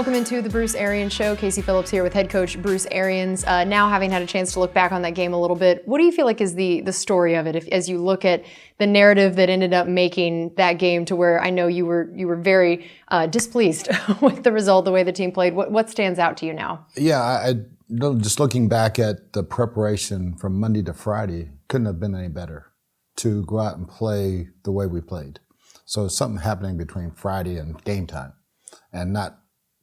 Welcome into the Bruce Arians Show. Casey Phillips here with head coach Bruce Arians. Now having had a chance to look back on that game a little bit, what do you feel like is the story of it as you look at the narrative that ended up making that game to where I know you were very displeased with the result, the way the team played. What stands out to you now? Yeah, just looking back at the preparation from Monday to Friday, couldn't have been any better to go out and play the way we played. So something happening between Friday and game time and not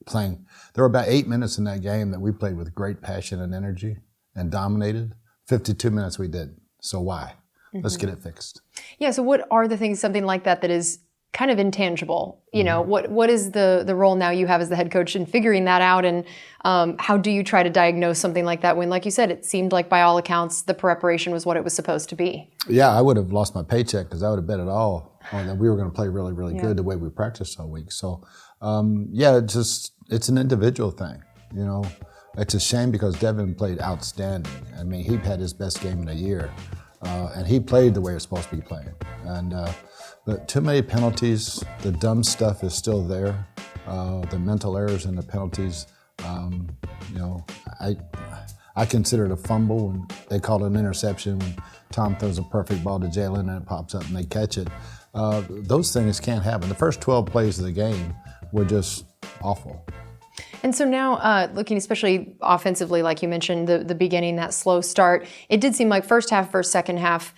playing. There were about 8 minutes in that game that we played with great passion and energy and dominated. 52 minutes we did. So why? Let's get it fixed. Yeah, so what are the things, something like that is kind of intangible? You know, what is the role now you have as the head coach in figuring that out, and how do you try to diagnose something like that when, like you said, it seemed like by all accounts the preparation was what it was supposed to be? Yeah, I would have lost my paycheck because I would have bet it all on that we were going to play really, really good the way we practiced all week. So, it's an individual thing, you know. It's a shame because Devin played outstanding. I mean, he had his best game in a year, and he played the way it's supposed to be playing. And but too many penalties. The dumb stuff is still there. The mental errors and the penalties. I consider it a fumble when they call it an interception. When Tom throws a perfect ball to Jalen and it pops up and they catch it. Those things can't happen. The first 12 plays of the game were just awful. And so now, looking especially offensively, like you mentioned, the beginning, that slow start, it did seem like first half versus second half,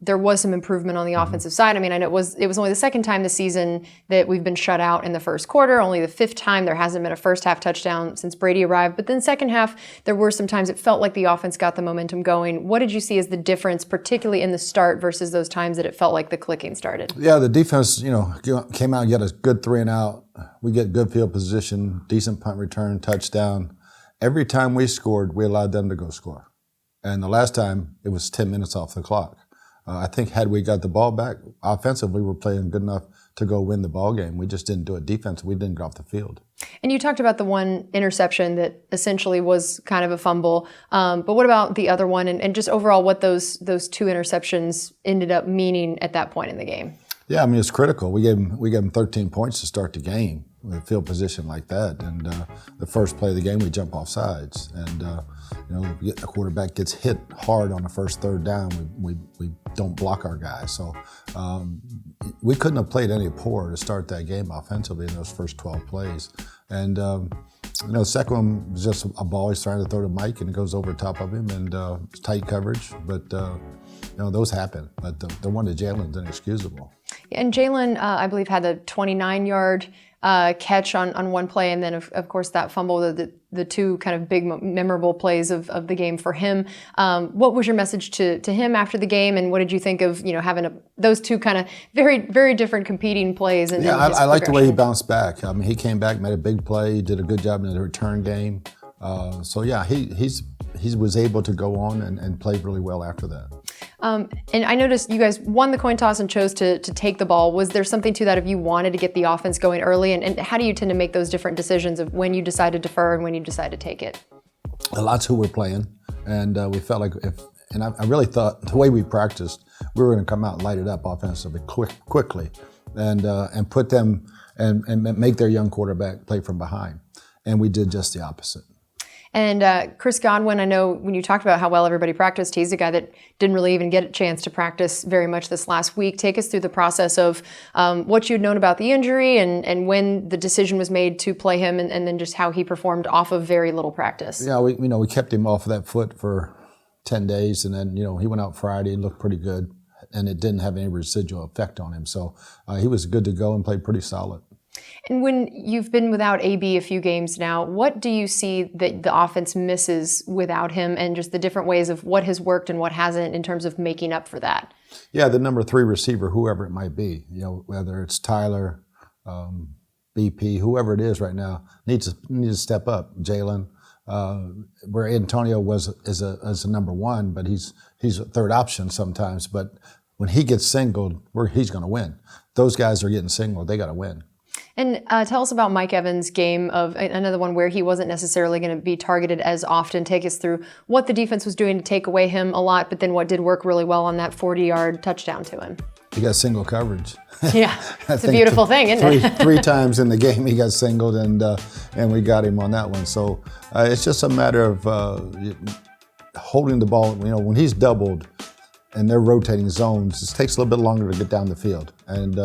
there was some improvement on the offensive side. I mean, I know it was only the second time this season that we've been shut out in the first quarter, only the fifth time. There hasn't been a first half touchdown since Brady arrived. But then second half, there were some times it felt like the offense got the momentum going. What did you see as the difference, particularly in the start versus those times that it felt like the clicking started? Yeah, the defense, came out and got a good 3 and out. We get good field position, decent punt return, touchdown. Every time we scored, we allowed them to go score. And the last time, it was 10 minutes off the clock. I think had we got the ball back, offensively, we were playing good enough to go win the ball game. We just didn't do it defensively. We didn't get off the field. And you talked about the one interception that essentially was kind of a fumble. But what about the other one and just overall what those 2 interceptions ended up meaning at that point in the game? Yeah, I mean, it's critical. We gave them 13 points to start the game with a field position like that. And the first play of the game, we jump off sides. And, the quarterback gets hit hard on the first third down. We don't block our guys. So we couldn't have played any poorer to start that game offensively in those first 12 plays. And, the second one was just a ball he's trying to throw to Mike, and it goes over top of him, and it's tight coverage. But, those happen. But the one to Jalen's inexcusable. And Jalen, I believe, had the 29-yard catch on one play, and then of course that fumble, the 2 kind of big memorable plays of the game for him. What was your message to him after the game, and what did you think of having those 2 kind of very, very different competing plays? And I like the way he bounced back. I mean, he came back, made a big play, did a good job in the return game. He was able to go on and play really well after that. And I noticed you guys won the coin toss and chose to take the ball. Was there something to that if you wanted to get the offense going early? And how do you tend to make those different decisions of when you decide to defer and when you decide to take it? A lot's who we're playing. And we felt like I really thought the way we practiced, we were going to come out and light it up offensively quickly and put them and make their young quarterback play from behind. And we did just the opposite. And Chris Godwin, I know when you talked about how well everybody practiced, he's a guy that didn't really even get a chance to practice very much this last week. Take us through the process of what you'd known about the injury and when the decision was made to play him, and then just how he performed off of very little practice. Yeah, we kept him off of that foot for 10 days, and then he went out Friday and looked pretty good, and it didn't have any residual effect on him. So he was good to go and played pretty solid. And when you've been without AB a few games now, what do you see that the offense misses without him, and just the different ways of what has worked and what hasn't in terms of making up for that? Yeah, the number 3 receiver, whoever it might be, whether it's Tyler, BP, whoever it is right now, needs to step up. Jalen, where Antonio is a number 1, but he's a third option sometimes. But when he gets singled, he's going to win. Those guys are getting singled; they got to win. And tell us about Mike Evans' game, of another one where he wasn't necessarily going to be targeted as often. Take us through what the defense was doing to take away him a lot, but then what did work really well on that 40-yard touchdown to him. He got single coverage. Yeah, it's a beautiful thing, isn't it? Three times in the game he got singled, and we got him on that one. So it's just a matter of holding the ball. When he's doubled and they're rotating zones, it takes a little bit longer to get down the field. And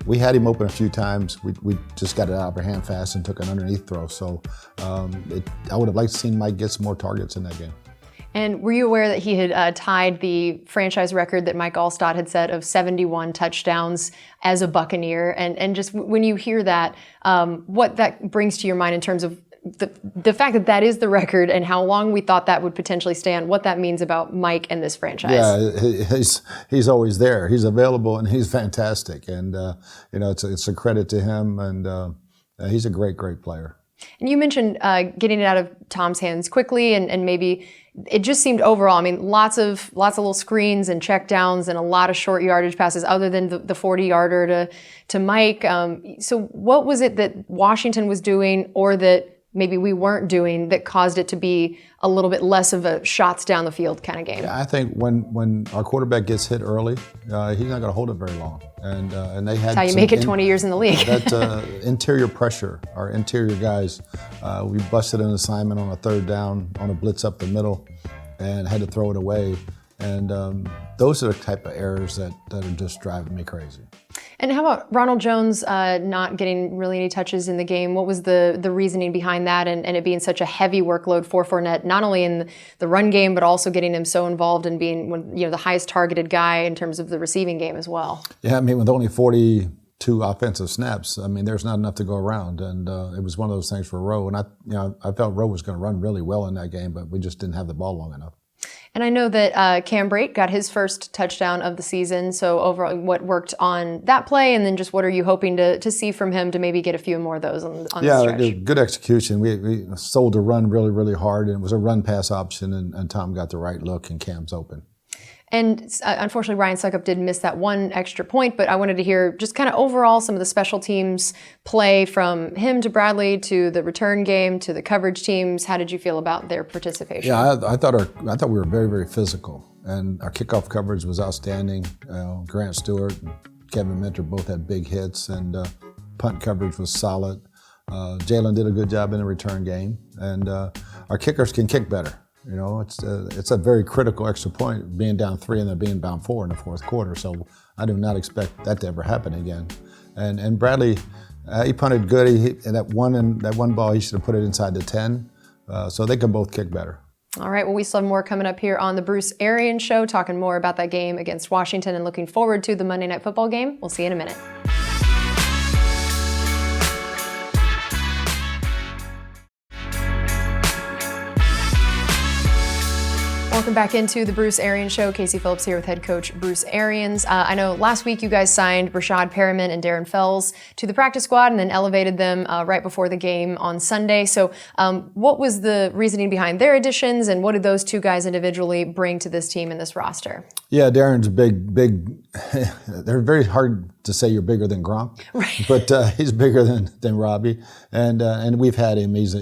we had him open a few times. We just got it out of our hand fast and took an underneath throw. So I would have liked to see Mike get some more targets in that game. And were you aware that he had tied the franchise record that Mike Allstott had set of 71 touchdowns as a Buccaneer? And just when you hear that, what that brings to your mind in terms of the fact that that is the record and how long we thought that would potentially stand, what that means about Mike and this franchise? Yeah, he's always there. He's available and he's fantastic. And, it's a credit to him, and he's a great, great player. And you mentioned getting it out of Tom's hands quickly, and maybe it just seemed overall, lots of little screens and check downs and a lot of short yardage passes other than the 40-yarder to Mike. So what was it that Washington was doing or that maybe we weren't doing that caused it to be a little bit less of a shots down the field kind of game? Yeah, I think when our quarterback gets hit early, he's not going to hold it very long. And they had That's how you make it 20 years in the league. That interior pressure, our interior guys, we busted an assignment on a third down on a blitz up the middle and had to throw it away. And those are the type of errors that are just driving me crazy. And how about Ronald Jones not getting really any touches in the game? What was the reasoning behind that and it being such a heavy workload for Fournette, not only in the run game, but also getting him so involved in being the highest targeted guy in terms of the receiving game as well? Yeah, with only 42 offensive snaps, there's not enough to go around. And it was one of those things for Rowe. And I felt Rowe was going to run really well in that game, but we just didn't have the ball long enough. And I know that Cam Brate got his first touchdown of the season. So overall, what worked on that play, and then just what are you hoping to see from him to maybe get a few more of those on the stretch? Yeah, good execution. We sold the run really, really hard, and it was a run pass option, and Tom got the right look, and Cam's open. And unfortunately, Ryan Suckup did miss that one extra point, but I wanted to hear just kind of overall some of the special teams play from him to Bradley to the return game to the coverage teams. How did you feel about their participation? Yeah, I thought we were very, very physical, and our kickoff coverage was outstanding. Grant Stewart and Kevin Minter both had big hits, and punt coverage was solid. Jalen did a good job in the return game, and our kickers can kick better. It's a very critical extra point, being down 3 and then being down 4 in the fourth quarter. So I do not expect that to ever happen again. And Bradley, he punted good. And that one ball, he should have put it inside the 10. So they can both kick better. All right, well, we still have more coming up here on the Bruce Arians Show, talking more about that game against Washington and looking forward to the Monday Night Football game. We'll see you in a minute. Welcome back into the Bruce Arians Show. Casey Phillips here with head coach Bruce Arians. I know last week you guys signed Rashad Perriman and Darren Fells to the practice squad and then elevated them right before the game on Sunday. So what was the reasoning behind their additions, and what did those two guys individually bring to this team and this roster? Yeah, Darren's big. They're very hard to say you're bigger than Gronk, right? But he's bigger than Robbie, and we've had him. He's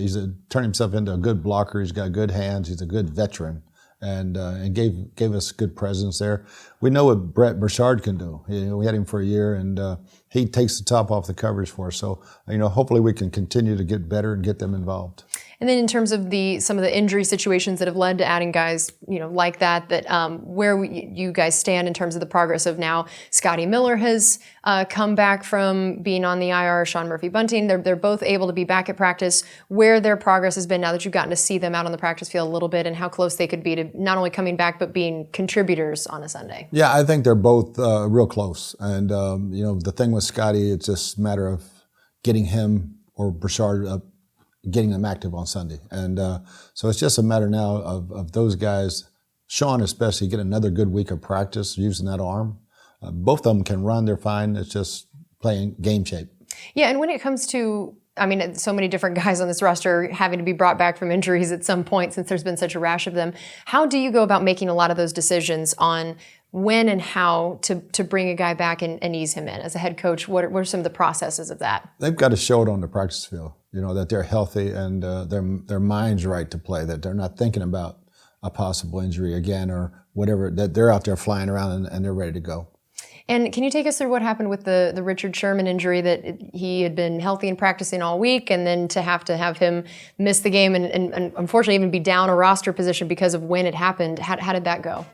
turned himself into a good blocker. He's got good hands. He's a good veteran. And gave us good presence there. We know what Brett Burchard can do. We had him for a year, and he takes the top off the coverage for us. So, hopefully we can continue to get better and get them involved. And then in terms of some of the injury situations that have led to adding guys, like that where you guys stand in terms of the progress of now, Scotty Miller has come back from being on the IR, Sean Murphy-Bunting. They're both able to be back at practice, where their progress has been now that you've gotten to see them out on the practice field a little bit, and how close they could be to not only coming back, but being contributors on a Sunday. Yeah, I think they're both real close. And, the thing with Scotty, it's just a matter of getting him or Burchard up, getting them active on Sunday. And so it's just a matter now of those guys, Sean especially, get another good week of practice using that arm. Both of them can run, they're fine. It's just playing game shape. Yeah, and when it comes to, so many different guys on this roster having to be brought back from injuries at some point since there's been such a rash of them, how do you go about making a lot of those decisions on when and how to bring a guy back and ease him in? As a head coach, what are some of the processes of that? They've got to show it on the practice field, that they're healthy and their mind's right to play, that they're not thinking about a possible injury again or whatever, that they're out there flying around and they're ready to go. And can you take us through what happened with the Richard Sherman injury, that he had been healthy and practicing all week, and then to have him miss the game and unfortunately even be down a roster position because of when it happened? How did that go?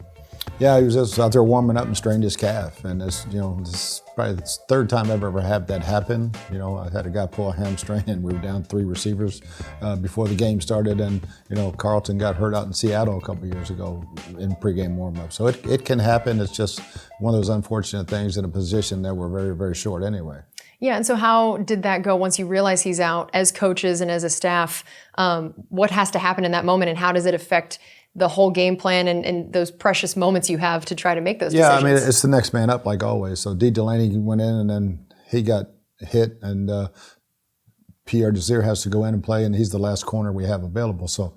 Yeah, he was just out there warming up and strained his calf, and this is probably the third time I've ever had that happen. I had a guy pull a hamstring, and we were down 3 receivers before the game started, and Carlton got hurt out in Seattle a couple of years ago in pregame warm-up. So it can happen. It's just one of those unfortunate things in a position that we're very, very short anyway. Yeah, and so how did that go once you realize he's out? As coaches and as a staff, what has to happen in that moment, and how does it affect the whole game plan and those precious moments you have to try to make those decisions? Yeah, I mean, it's the next man up like always. So D. Delaney went in, and then he got hit, and Pierre Desir has to go in and play, and he's the last corner we have available. So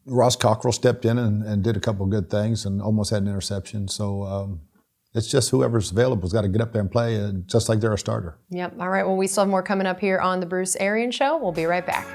Ross Cockrell stepped in and did a couple of good things and almost had an interception. So it's just whoever's available has got to get up there and play, just like they're a starter. Yep. All right. Well, we still have more coming up here on the Bruce Arians Show. We'll be right back.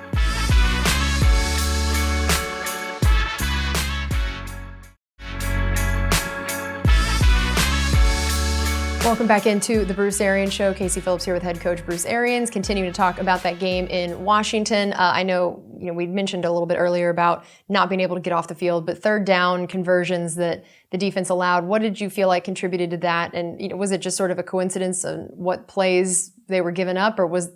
Welcome back into the Bruce Arians Show. Casey Phillips here with head coach Bruce Arians, continuing to talk about that game in Washington. I know we mentioned a little bit earlier about not being able to get off the field, but third down conversions that the defense allowed. What did you feel like contributed to that? And was it just sort of a coincidence on what plays they were giving up, or was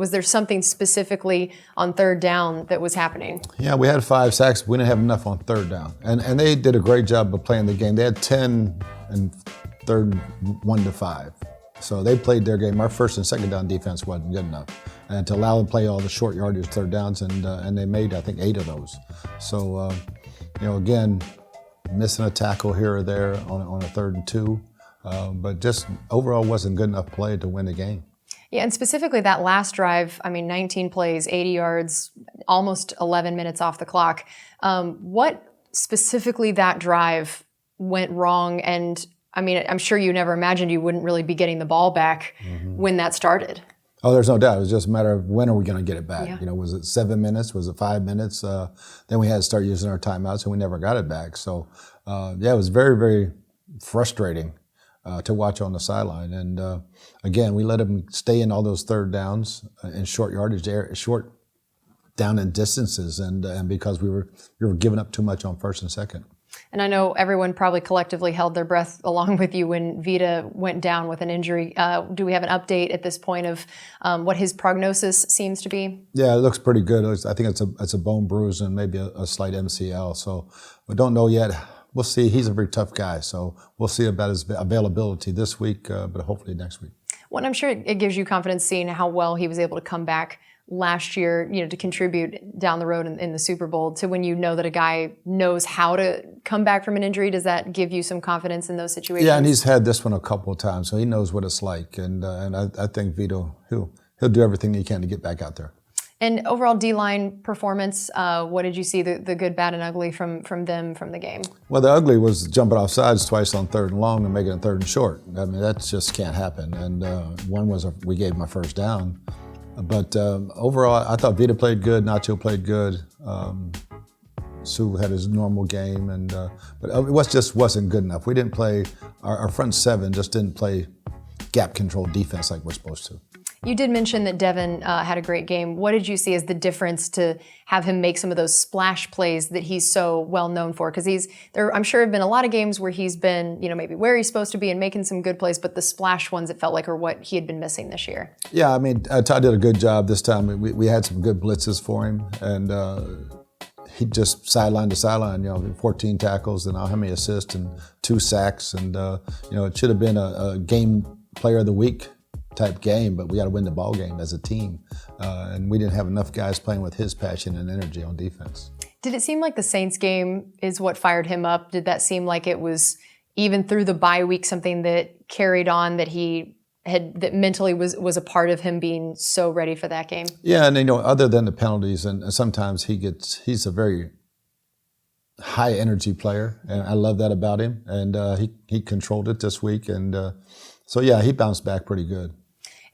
there something specifically on third down that was happening? Yeah, we had 5 sacks. We didn't have enough on third down, and they did a great job of playing the game. They had 10 and third 1-5. So they played their game. Our first and second down defense wasn't good enough, and to allow them to play all the short yardage third downs, and they made, I think, 8 of those. So again, missing a tackle here or there on a 3rd and 2, but just overall wasn't good enough play to win the game. Yeah, and specifically that last drive, 19 plays, 80 yards, almost 11 minutes off the clock. What specifically that drive went wrong? And I'm sure you never imagined you wouldn't really be getting the ball back when that started. Oh, there's no doubt. It was just a matter of when are we going to get it back. Yeah. Was it 7 minutes? Was it 5 minutes? Then we had to start using our timeouts, and we never got it back. So, it was very, very frustrating to watch on the sideline. And again, we let them stay in all those third downs in short yardage, short down in distances, and because we were giving up too much on first and second. And I know everyone probably collectively held their breath along with you when Vita went down with an injury. Do we have an update at this point of what his prognosis seems to be? Yeah, it looks pretty good. I think it's a bone bruise and maybe a slight MCL. So we don't know yet. We'll see. He's a very tough guy, so we'll see about his availability this week, but hopefully next week. Well, I'm sure it gives you confidence seeing how well he was able to come back last year, to contribute down the road in the Super Bowl, to when you know that a guy knows how to come back from an injury. Does that give you some confidence in those situations? Yeah, and he's had this one a couple of times, so he knows what it's like. And I think Vito, he'll do everything he can to get back out there. And overall D-line performance, what did you see, the good, bad, and ugly from them from the game? Well, the ugly was jumping off sides twice on 3rd and long and making it 3rd and short. That just can't happen. And one was we gave him a first down. But overall, I thought Vita played good, Nacho played good. Sue had his normal game, but it wasn't good enough. We didn't play, our front 7 just didn't play gap control defense like we're supposed to. You did mention that Devin had a great game. What did you see as the difference to have him make some of those splash plays that he's so well known for? Because I'm sure have been a lot of games where he's been, maybe where he's supposed to be and making some good plays, but the splash ones, it felt like, are what he had been missing this year. Yeah, Todd did a good job this time. We had some good blitzes for him, and he just sideline to sideline, 14 tackles and how many assists and 2 sacks, and it should have been a game player of the week type game, but we got to win the ball game as a team, and we didn't have enough guys playing with his passion and energy on defense. Did it seem like the Saints game is what fired him up? Did that seem like it was, even through the bye week, something that carried on, that that mentally was a part of him being so ready for that game? Yeah, and other than the penalties, and sometimes he's a very high energy player, and I love that about him, and he controlled it this week, and so yeah, he bounced back pretty good.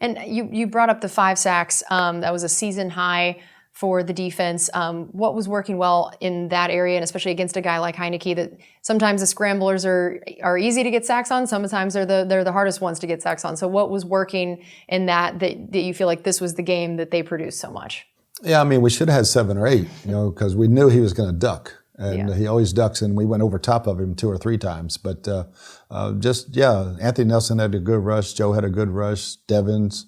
And you brought up the 5 sacks. That was a season high for the defense. What was working well in that area, and especially against a guy like Heineke, that sometimes the scramblers are easy to get sacks on, sometimes they're the hardest ones to get sacks on. So what was working in that you feel like this was the game that they produced so much? Yeah, I mean, we should have had 7 or 8, because we knew he was going to duck. And he always ducks, and we went over top of him 2 or 3 times. But Anthony Nelson had a good rush. Joe had a good rush. Devins,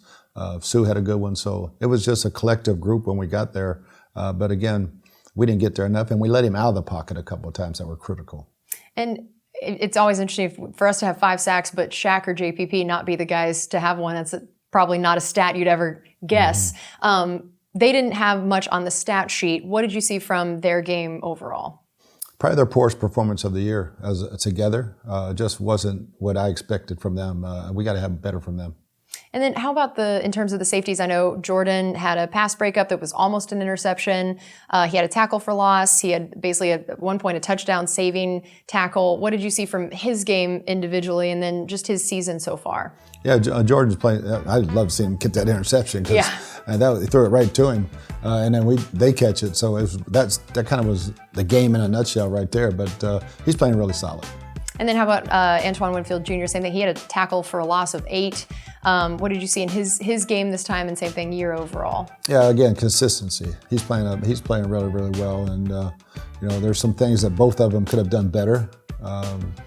Sue had a good one. So it was just a collective group when we got there. But again, we didn't get there enough, and we let him out of the pocket a couple of times that were critical. And it's always interesting for us to have 5 sacks, but Shaq or JPP not be the guys to have one. That's probably not a stat you'd ever guess. Mm-hmm. They didn't have much on the stat sheet. What did you see from their game overall? Probably their poorest performance of the year as together. Just wasn't what I expected from them. We got to have better from them. And then how about in terms of the safeties? I know Jordan had a pass breakup that was almost an interception. He had a tackle for loss. He had basically at one point a touchdown saving tackle. What did you see from his game individually, and then just his season so far? Yeah, Jordan's playing. I'd love to see him get that interception because he threw it right to him, and then they catch it. So that kind of was the game in a nutshell right there. But he's playing really solid. And then how about Antoine Winfield Jr.? Same thing. He had a tackle for a loss of 8. What did you see in his game this time, and same thing year overall? Yeah, again, consistency. He's playing really, really well, and there's some things that both of them could have done better,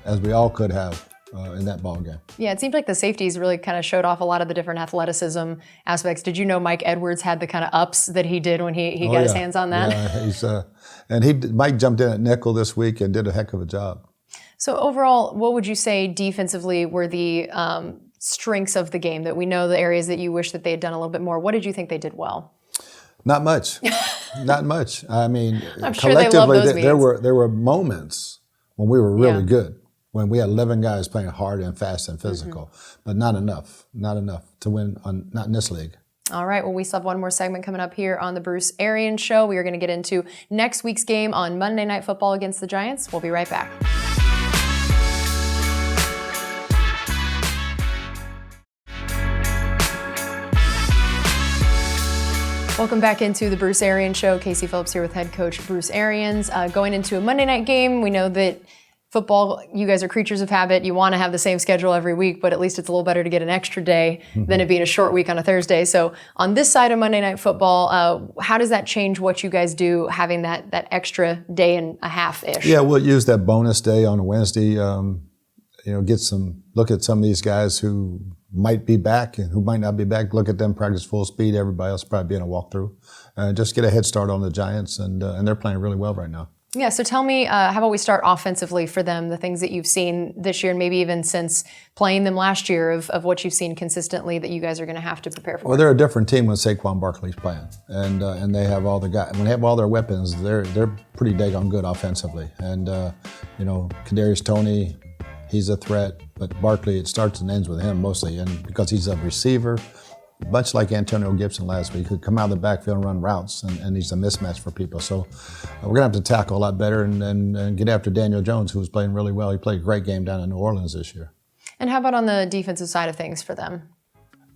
as we all could have. In that ball game. Yeah, it seemed like the safeties really kind of showed off a lot of the different athleticism aspects. Did you know Mike Edwards had the kind of ups that he did when he got his hands on that? Yeah, Mike jumped in at nickel this week and did a heck of a job. So overall, what would you say defensively were the strengths of the game, that we know the areas that you wish that they had done a little bit more? What did you think they did well? Not much. Not much. I mean, I'm sure collectively, there were moments when we were really good. When we had 11 guys playing hard and fast and physical, but not enough to win, not in this league. All right, well, we still have one more segment coming up here on the Bruce Arians Show. We are going to get into next week's game on Monday Night Football against the Giants. We'll be right back. Welcome back into the Bruce Arians Show. Casey Phillips here with head coach Bruce Arians. Going into a Monday night game, we know that football, you guys are creatures of habit. You want to have the same schedule every week, but at least it's a little better to get an extra day than it being a short week on a Thursday. So on this side of Monday Night Football, how does that change what you guys do, having that extra day and a half-ish? Yeah, we'll use that bonus day on a Wednesday. Look at some of these guys who might be back and who might not be back. Look at them practice full speed. Everybody else probably be in a walkthrough. Just get a head start on the Giants, and they're playing really well right now. Yeah, so tell me, how about we start offensively for them, the things that you've seen this year and maybe even since playing them last year of what you've seen consistently that you guys are going to have to prepare for? Well, they're a different team when Saquon Barkley's playing, and they have all the guys. When they have all their weapons, they're pretty daggone good offensively. And Kadarius Toney, he's a threat, but Barkley, it starts and ends with him mostly, and because he's a receiver. Much like Antonio Gibson last week, he could come out of the backfield and run routes, and he's a mismatch for people. So we're going to have to tackle a lot better and get after Daniel Jones, who's playing really well. He played a great game down in New Orleans this year. And how about on the defensive side of things for them?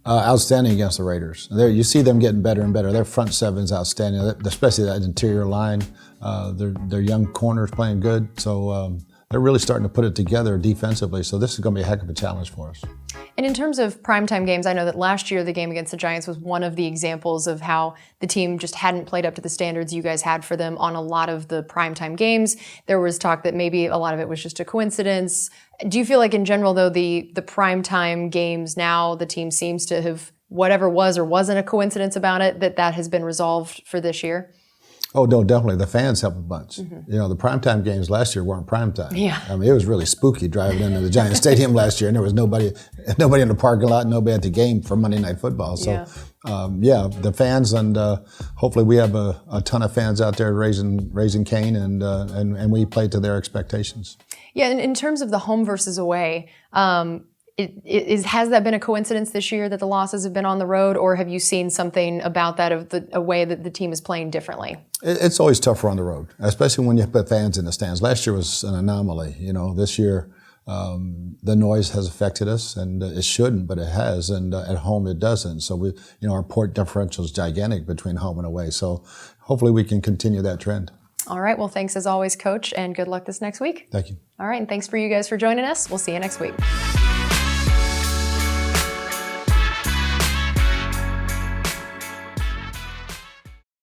Outstanding against the Raiders. You see them getting better and better. Their front seven's outstanding, especially that interior line. Their young corners playing good. So they're really starting to put it together defensively. So this is going to be a heck of a challenge for us. And in terms of primetime games, I know that last year the game against the Giants was one of the examples of how the team just hadn't played up to the standards you guys had for them on a lot of the primetime games. There was talk that maybe a lot of it was just a coincidence. Do you feel like in general, though, the primetime games now, the team seems to have, whatever was or wasn't a coincidence about it, that has been resolved for this year? Oh, no, definitely. The fans help a bunch. Mm-hmm. The primetime games last year weren't primetime. Yeah. I mean, it was really spooky driving into the Giants Stadium last year, and there was nobody in the parking lot, nobody at the game for Monday Night Football. So, the fans, and hopefully we have a ton of fans out there raising Cain, and we play to their expectations. Yeah, and in terms of the home versus away, has that been a coincidence this year that the losses have been on the road, or have you seen something about that of a way that the team is playing differently? It's always tougher on the road, especially when you put fans in the stands. Last year was an anomaly. This year the noise has affected us, and it shouldn't, but it has, and at home it doesn't. So our port differential is gigantic between home and away. So hopefully we can continue that trend. All right. Well, thanks as always, Coach, and good luck this next week. Thank you. All right. And thanks for you guys for joining us. We'll see you next week.